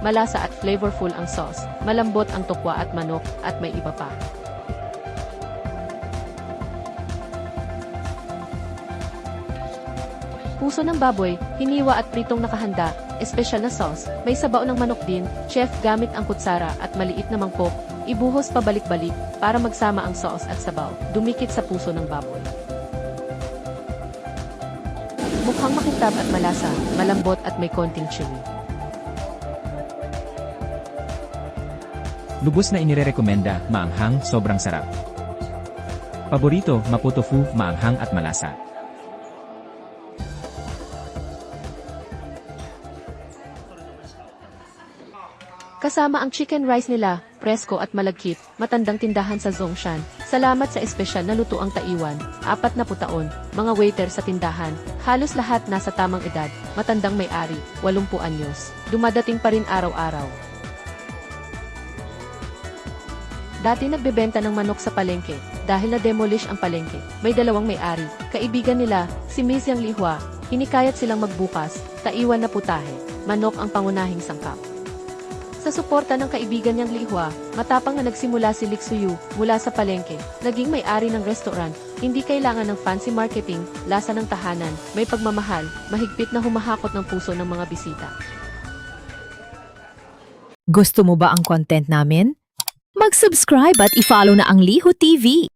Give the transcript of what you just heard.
malasa at flavorful ang sauce, malambot ang tokwa at manok, at may iba pa. Puso ng baboy, hiniwa at pritong nakahanda, espesyal na sauce, may sabaw ng manok din, chef gamit ang kutsara at maliit na mangkok, ibuhos pabalik-balik para magsama ang sauce at sabaw, dumikit sa puso ng baboy. Mukhang makintab at malasa, malambot at may konting chili. Lubos na inirerekomenda, maanghang, sobrang sarap. Paborito, mapo tofu, maanghang at malasa. Kasama ang chicken rice nila, presko at malagkit, matandang tindahan sa Zhongshan. Salamat sa espesyal na lutuang Taiwan, 40 taon, mga waiter sa tindahan, halos lahat nasa tamang edad, matandang may-ari, 80 anyos, dumadating pa rin araw-araw. Dati nagbebenta ng manok sa palengke, dahil na-demolish ang palengke, may dalawang may-ari, kaibigan nila, si Miss Yang Lihua, hinikayat silang magbukas, Taiwan na putahe, manok ang pangunahing sangkap. Sa suporta ng kaibigan niyang Lihua, matapang na nagsimula si Lixuyu mula sa palengke, naging may-ari ng restaurant, hindi kailangan ng fancy marketing, lasa ng tahanan, may pagmamahal, mahigpit na humahakot ng puso ng mga bisita. Gusto mo ba ang content namin? Mag-subscribe at i-follow na ang Liho TV.